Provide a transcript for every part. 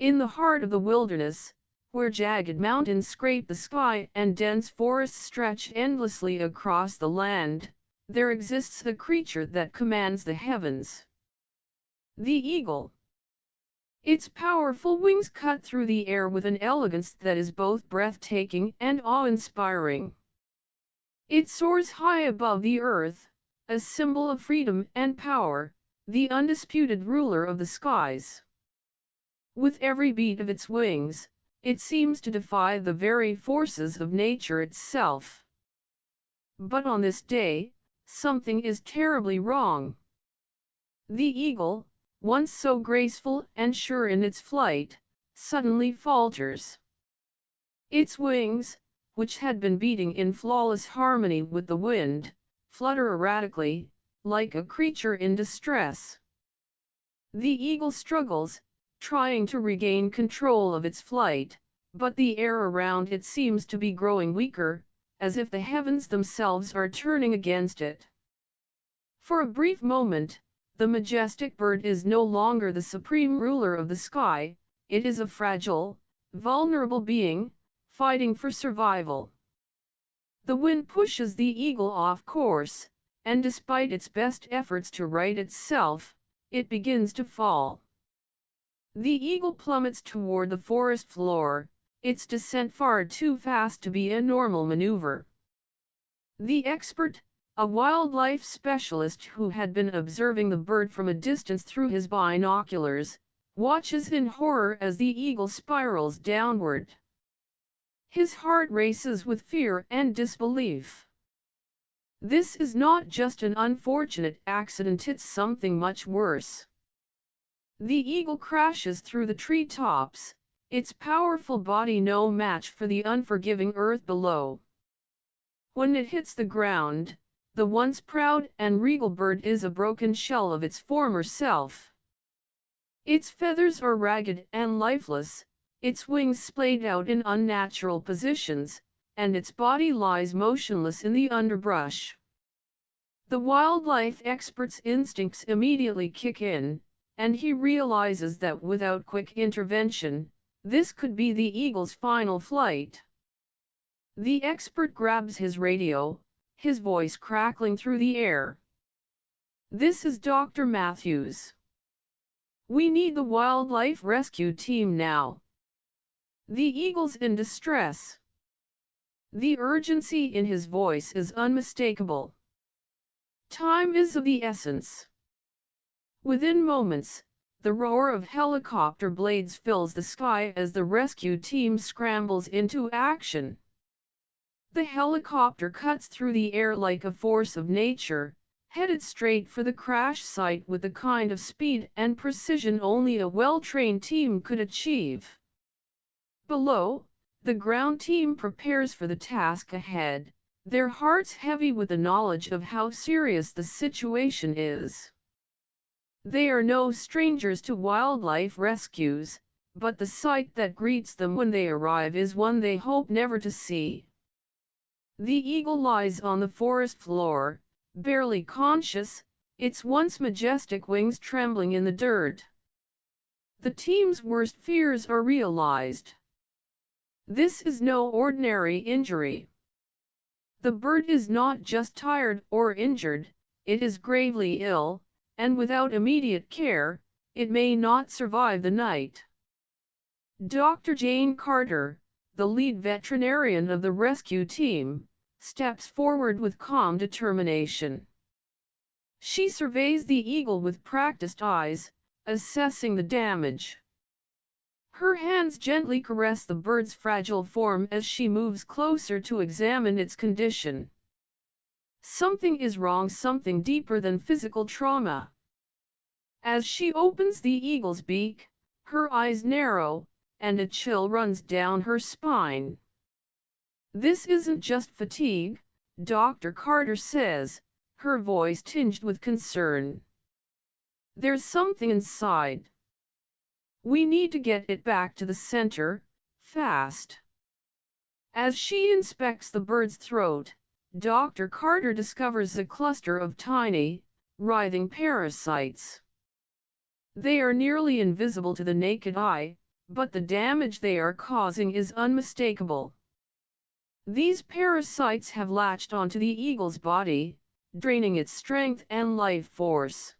In the heart of the wilderness, where jagged mountains scrape the sky and dense forests stretch endlessly across the land, there exists a creature that commands the heavens. The eagle. Its powerful wings cut through the air with an elegance that is both breathtaking and awe-inspiring. It soars high above the earth, a symbol of freedom and power, the undisputed ruler of the skies. With every beat of its wings, it seems to defy the very forces of nature itself. But on this day, something is terribly wrong. The eagle, once so graceful and sure in its flight, suddenly falters. Its wings, which had been beating in flawless harmony with the wind, flutter erratically, like a creature in distress. The eagle struggles, trying to regain control of its flight, but the air around it seems to be growing weaker, as if the heavens themselves are turning against it. For a brief moment, the majestic bird is no longer the supreme ruler of the sky, it is a fragile, vulnerable being, fighting for survival. The wind pushes the eagle off course, and despite its best efforts to right itself, it begins to fall. The eagle plummets toward the forest floor, its descent far too fast to be a normal maneuver. The expert, a wildlife specialist who had been observing the bird from a distance through his binoculars, watches in horror as the eagle spirals downward. His heart races with fear and disbelief. This is not just an unfortunate accident, it's something much worse. The eagle crashes through the treetops, its powerful body no match for the unforgiving earth below. When it hits the ground, the once proud and regal bird is a broken shell of its former self. Its feathers are ragged and lifeless, its wings splayed out in unnatural positions, and its body lies motionless in the underbrush. The wildlife expert's instincts immediately kick in, and he realizes that without quick intervention, this could be the eagle's final flight. The expert grabs his radio, his voice crackling through the air. "This is Dr. Matthews. We need the wildlife rescue team now. The eagle's in distress." The urgency in his voice is unmistakable. Time is of the essence. Within moments, the roar of helicopter blades fills the sky as the rescue team scrambles into action. The helicopter cuts through the air like a force of nature, headed straight for the crash site with the kind of speed and precision only a well-trained team could achieve. Below, the ground team prepares for the task ahead, their hearts heavy with the knowledge of how serious the situation is. They are no strangers to wildlife rescues, but the sight that greets them when they arrive is one they hope never to see. The eagle lies on the forest floor, barely conscious, its once majestic wings trembling in the dirt. The team's worst fears are realized. This is no ordinary injury. The bird is not just tired or injured, it is gravely ill, and without immediate care, it may not survive the night. Dr. Jane Carter, the lead veterinarian of the rescue team, steps forward with calm determination. She surveys the eagle with practiced eyes, assessing the damage. Her hands gently caress the bird's fragile form as she moves closer to examine its condition. Something is wrong, something deeper than physical trauma. As she opens the eagle's beak, her eyes narrow, and a chill runs down her spine. "This isn't just fatigue," Dr. Carter says, her voice tinged with concern. "There's something inside. We need to get it back to the center, fast." As she inspects the bird's throat, Dr. Carter discovers a cluster of tiny, writhing parasites. They are nearly invisible to the naked eye, but the damage they are causing is unmistakable. These parasites have latched onto the eagle's body, draining its strength and life force.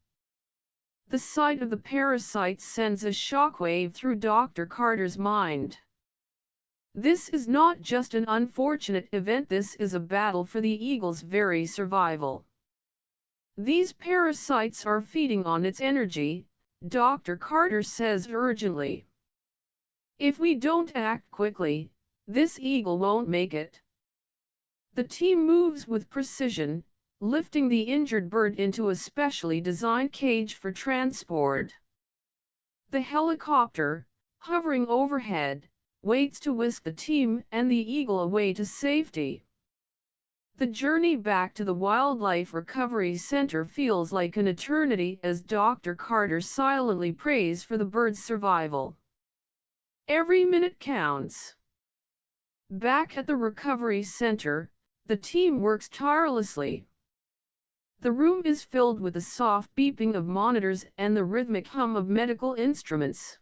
The sight of the parasites sends a shockwave through Dr. Carter's mind. This is not just an unfortunate event, this is a battle for the eagle's very survival. These parasites are feeding on its energy, Dr. Carter says urgently. If we don't act quickly, this eagle won't make it. The team moves with precision, lifting the injured bird into a specially designed cage for transport. The helicopter, hovering overhead, waits to whisk the team and the eagle away to safety. The journey back to the Wildlife Recovery Center feels like an eternity as Dr. Carter silently prays for the bird's survival. Every minute counts. Back at the recovery center, the team works tirelessly. The room is filled with the soft beeping of monitors and the rhythmic hum of medical instruments.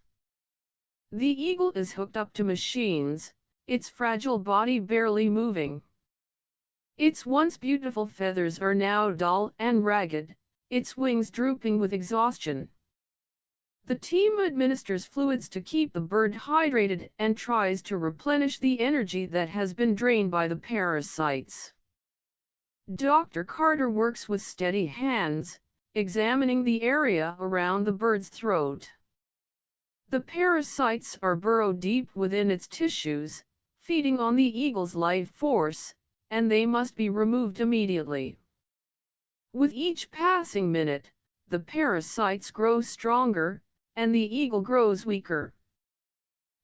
The eagle is hooked up to machines, its fragile body barely moving. Its once beautiful feathers are now dull and ragged, its wings drooping with exhaustion. The team administers fluids to keep the bird hydrated and tries to replenish the energy that has been drained by the parasites. Dr. Carter works with steady hands, examining the area around the bird's throat. The parasites are burrowed deep within its tissues, feeding on the eagle's life force, and they must be removed immediately. With each passing minute, the parasites grow stronger, and the eagle grows weaker.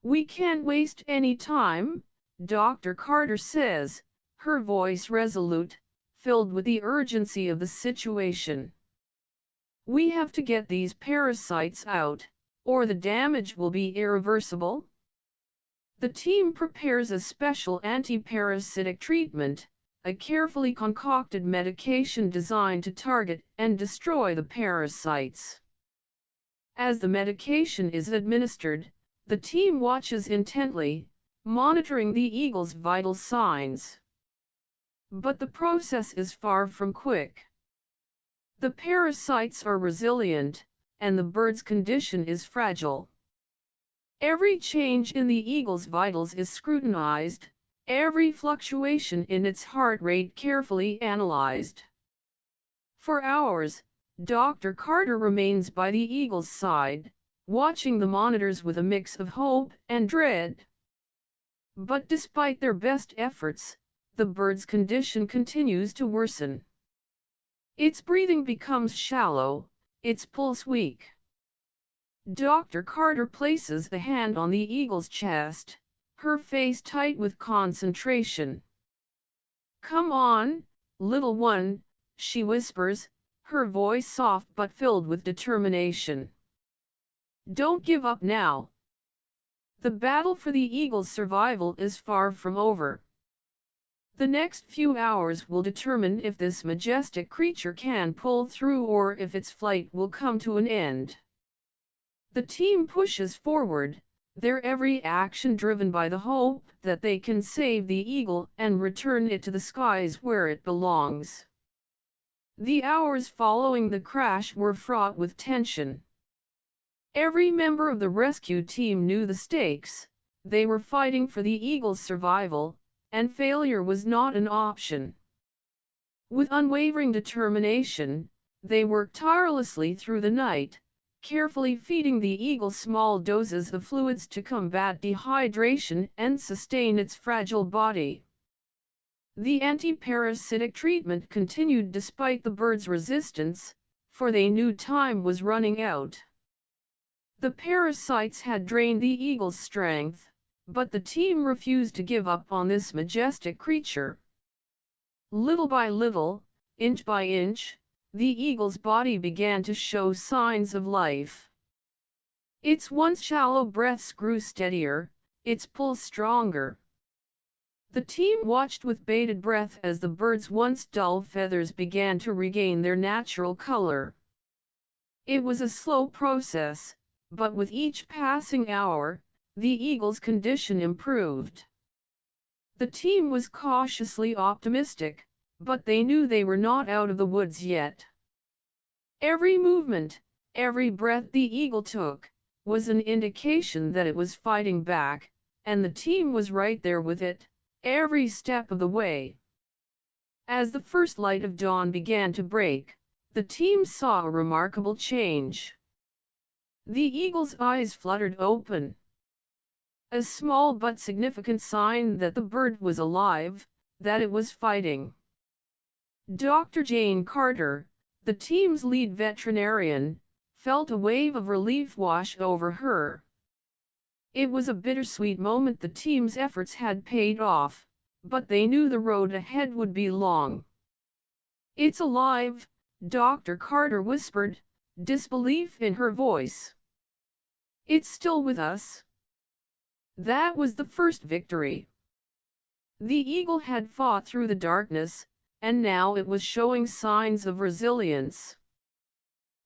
"We can't waste any time," Dr. Carter says, her voice resolute, filled with the urgency of the situation. "We have to get these parasites out, or the damage will be irreversible." The team prepares a special anti-parasitic treatment, a carefully concocted medication designed to target and destroy the parasites. As the medication is administered, the team watches intently, monitoring the eagle's vital signs. But the process is far from quick. The parasites are resilient, and the bird's condition is fragile. Every change in the eagle's vitals is scrutinized, every fluctuation in its heart rate carefully analyzed. For hours, Dr. Carter remains by the eagle's side, watching the monitors with a mix of hope and dread. But despite their best efforts, the bird's condition continues to worsen. Its breathing becomes shallow, its pulse weak. Dr. Carter places a hand on the eagle's chest, her face tight with concentration. "Come on, little one," she whispers, her voice soft but filled with determination. "Don't give up now." The battle for the eagle's survival is far from over. The next few hours will determine if this majestic creature can pull through or if its flight will come to an end. The team pushes forward, their every action driven by the hope that they can save the eagle and return it to the skies where it belongs. The hours following the crash were fraught with tension. Every member of the rescue team knew the stakes. They were fighting for the eagle's survival, and failure was not an option. With unwavering determination, they worked tirelessly through the night, carefully feeding the eagle small doses of fluids to combat dehydration and sustain its fragile body. The anti-parasitic treatment continued despite the bird's resistance, for they knew time was running out. The parasites had drained the eagle's strength, but the team refused to give up on this majestic creature. Little by little, inch by inch, the eagle's body began to show signs of life. Its once shallow breaths grew steadier, its pulse stronger. The team watched with bated breath as the bird's once dull feathers began to regain their natural color. It was a slow process, but with each passing hour, the eagle's condition improved. The team was cautiously optimistic, but they knew they were not out of the woods yet. Every movement, every breath the eagle took, was an indication that it was fighting back, and the team was right there with it, every step of the way. As the first light of dawn began to break, the team saw a remarkable change. The eagle's eyes fluttered open. A small but significant sign that the bird was alive, that it was fighting. Dr. Jane Carter, the team's lead veterinarian, felt a wave of relief wash over her. It was a bittersweet moment. The team's efforts had paid off, but they knew the road ahead would be long. "It's alive," Dr. Carter whispered, disbelief in her voice. "It's still with us." That was the first victory. The eagle had fought through the darkness, and now it was showing signs of resilience.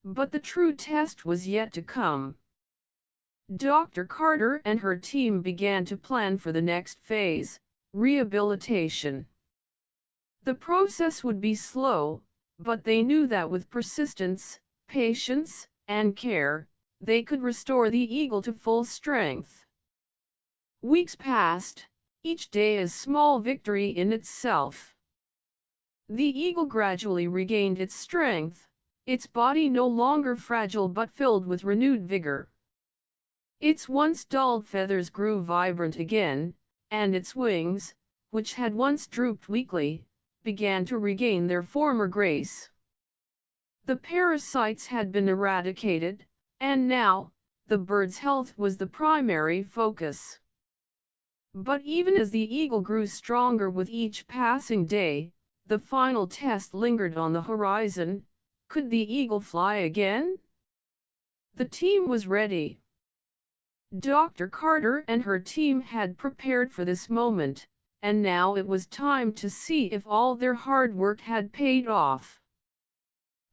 But the true test was yet to come. Dr. Carter and her team began to plan for the next phase, rehabilitation. The process would be slow, but they knew that with persistence, patience, and care, they could restore the eagle to full strength. Weeks passed, each day a small victory in itself. The eagle gradually regained its strength, its body no longer fragile but filled with renewed vigor. Its once dulled feathers grew vibrant again, and its wings, which had once drooped weakly, began to regain their former grace. The parasites had been eradicated, and now, the bird's health was the primary focus. But even as the eagle grew stronger with each passing day, the final test lingered on the horizon. Could the eagle fly again? The team was ready. Dr. Carter and her team had prepared for this moment, and now it was time to see if all their hard work had paid off.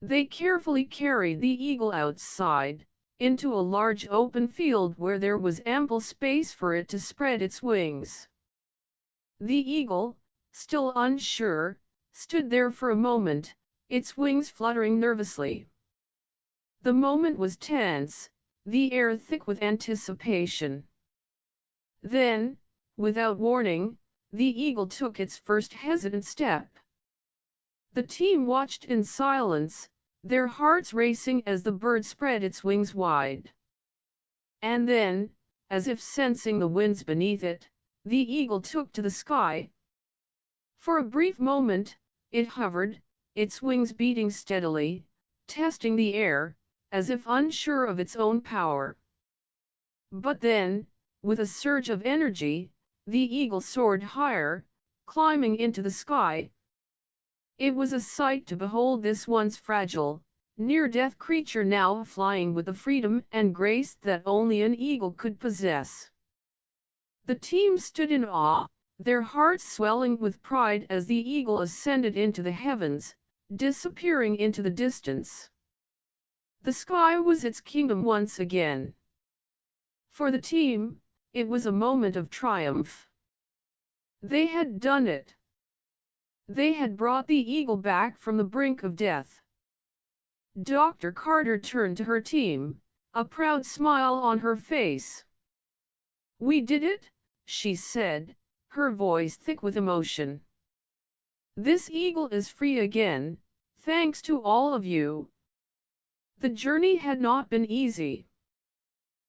They carefully carried the eagle outside, into a large open field where there was ample space for it to spread its wings. The eagle, still unsure, stood there for a moment, its wings fluttering nervously. The moment was tense, the air thick with anticipation. Then, without warning, the eagle took its first hesitant step. The team watched in silence, their hearts racing as the bird spread its wings wide. And then, as if sensing the winds beneath it, the eagle took to the sky. For a brief moment, it hovered, its wings beating steadily, testing the air, as if unsure of its own power. But then, with a surge of energy, the eagle soared higher, climbing into the sky. It was a sight to behold, this once fragile, near-death creature now flying with the freedom and grace that only an eagle could possess. The team stood in awe, their hearts swelling with pride as the eagle ascended into the heavens, disappearing into the distance. The sky was its kingdom once again. For the team, it was a moment of triumph. They had done it. They had brought the eagle back from the brink of death. Dr. Carter turned to her team, a proud smile on her face. "We did it," she said, her voice thick with emotion. "This eagle is free again, thanks to all of you." The journey had not been easy.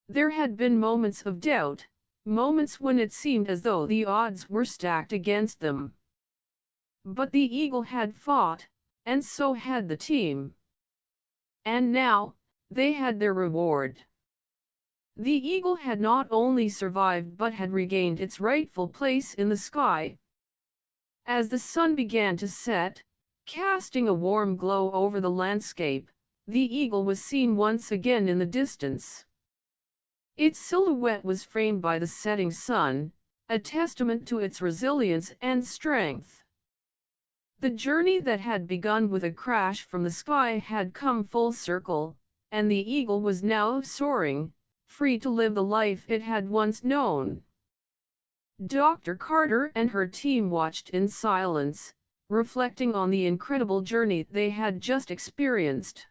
There had been moments of doubt, moments when it seemed as though the odds were stacked against them. But the eagle had fought, and so had the team. And now, they had their reward. The eagle had not only survived but had regained its rightful place in the sky. As the sun began to set, casting a warm glow over the landscape, the eagle was seen once again in the distance. Its silhouette was framed by the setting sun, a testament to its resilience and strength. The journey that had begun with a crash from the sky had come full circle, and the eagle was now soaring, free to live the life it had once known. Dr. Carter and her team watched in silence, reflecting on the incredible journey they had just experienced.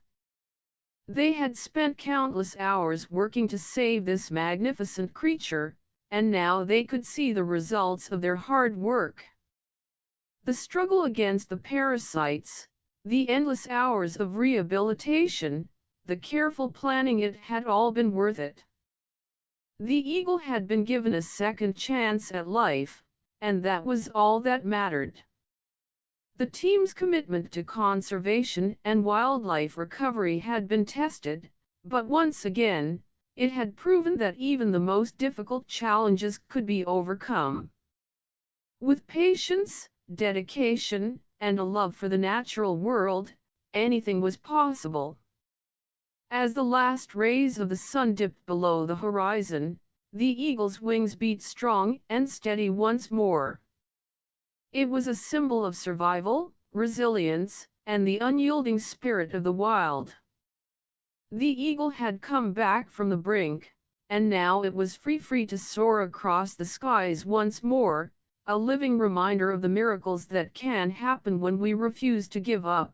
They had spent countless hours working to save this magnificent creature, and now they could see the results of their hard work. The struggle against the parasites, the endless hours of rehabilitation, the careful planning, it had all been worth it. The eagle had been given a second chance at life, and that was all that mattered. The team's commitment to conservation and wildlife recovery had been tested, but once again, it had proven that even the most difficult challenges could be overcome. With patience, dedication, and a love for the natural world, anything was possible. As the last rays of the sun dipped below the horizon, the eagle's wings beat strong and steady once more. It was a symbol of survival, resilience, and the unyielding spirit of the wild. The eagle had come back from the brink, and now it was free to soar across the skies once more, a living reminder of the miracles that can happen when we refuse to give up.